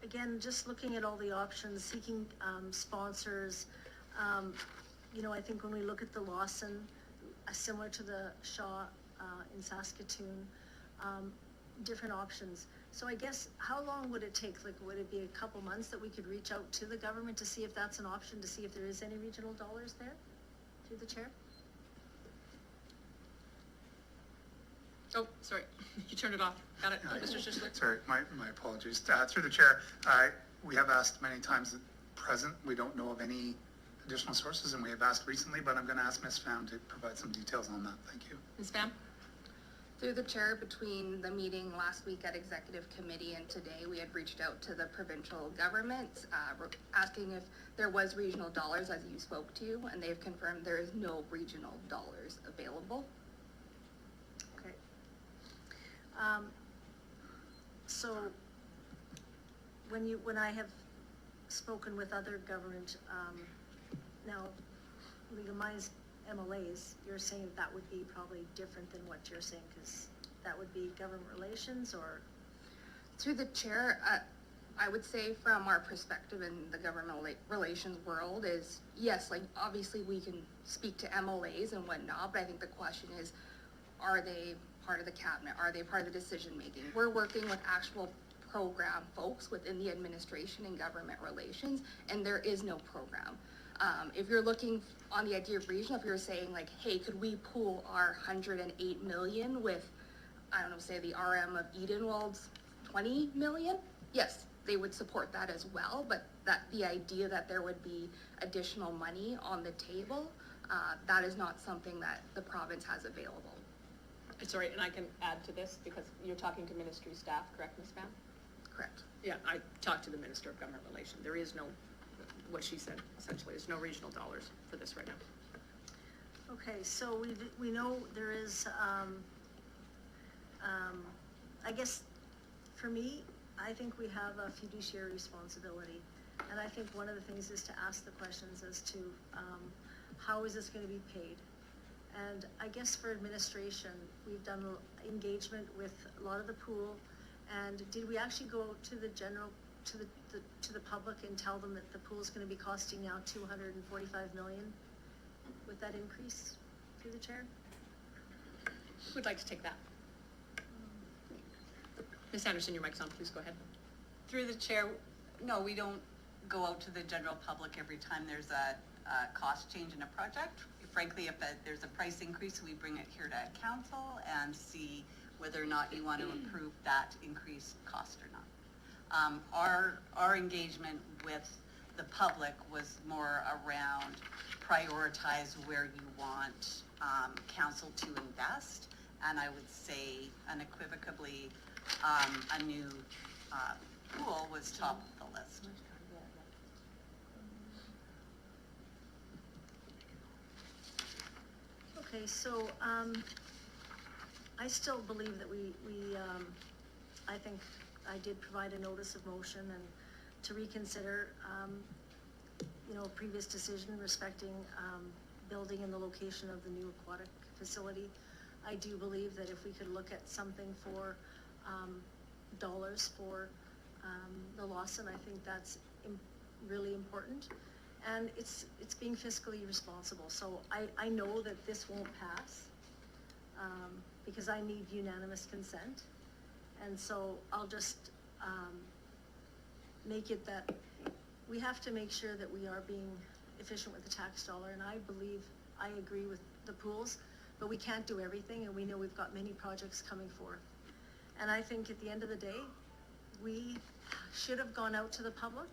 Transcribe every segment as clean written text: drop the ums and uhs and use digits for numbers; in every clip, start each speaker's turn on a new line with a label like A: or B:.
A: Again, just looking at all the options, seeking sponsors. You know, I think when we look at the Lawson, similar to the Shaw in Saskatoon, different options. So I guess, how long would it take? Like, would it be a couple months that we could reach out to the government to see if that's an option, to see if there is any regional dollars there? Through the chair?
B: Oh, sorry, you turned it off. Got it, Mr. Schischler.
C: Sorry, my apologies. Through the chair, we have asked many times at present, we don't know of any additional sources, and we have asked recently, but I'm going to ask Ms. Pham to provide some details on that. Thank you.
B: Ms. Pham?
D: Through the chair, between the meeting last week at executive committee and today, we had reached out to the provincial government, asking if there was regional dollars, as you spoke to, and they've confirmed there is no regional dollars available.
A: Okay. So when I have spoken with other government, now legalized MLAs, you're saying that would be probably different than what you're saying, because that would be government relations, or?
D: Through the chair, I would say from our perspective in the government relations world is, yes, like obviously we can speak to MLAs and whatnot, but I think the question is, are they part of the cabinet? Are they part of the decision making? We're working with actual program folks within the administration and government relations, and there is no program. If you're looking on the idea of regional, if you're saying like, hey, could we pool our 108 million with, I don't know, say the RM of Edenwald's 20 million? Yes, they would support that as well, but that the idea that there would be additional money on the table, that is not something that the province has available.
B: Sorry, and I can add to this because you're talking to ministry staff, correct, Ms. Pham?
D: Correct.
B: Yeah, I talked to the Minister of Government Relations. There is no, what she said, essentially, there's no regional dollars for this right now.
A: Okay, so we know there is, I guess, for me, I think we have a fiduciary responsibility. And I think one of the things is to ask the questions as to how is this going to be paid? And I guess for administration, we've done engagement with a lot of the pool. And did we actually go to the general, to the public and tell them that the pool is going to be costing now $245 million with that increase? Through the chair?
B: Who would like to take that? Ms. Anderson, your mic's on, please go ahead.
E: Through the chair, no, we don't go out to the general public every time there's a cost change in a project. Frankly, if there's a price increase, we bring it here to council and see whether or not you want to approve that increased cost or not. Our engagement with the public was more around prioritize where you want council to invest, and I would say unequivocally a new pool was top of the list.
A: Okay, so I still believe that I think I did provide a notice of motion and to reconsider, you know, a previous decision respecting building and the location of the new aquatic facility. I do believe that if we could look at something for dollars for the Lawson, I think that's really important. And it's being fiscally responsible. So I know that this won't pass because I need unanimous consent. And so I'll just make it that we have to make sure that we are being efficient with the tax dollar. And I believe I agree with the pools, but we can't do everything. And we know we've got many projects coming forth. And I think at the end of the day, we should have gone out to the public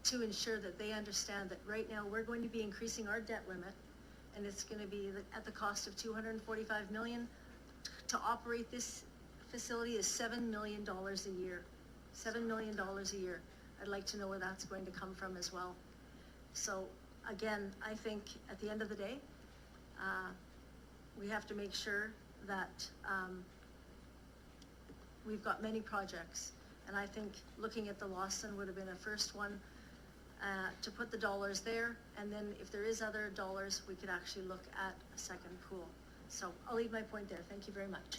A: to ensure that they understand that right now we're going to be increasing our debt limit, and it's going to be at the cost of $245 million. To operate this facility is $7 million a year. $7 million a year. I'd like to know where that's going to come from as well. So again, I think at the end of the day, we have to make sure that we've got many projects. And I think looking at the Lawson would have been a first one to put the dollars there. And then if there is other dollars, we could actually look at a second pool. So I'll leave my point there. Thank you very much.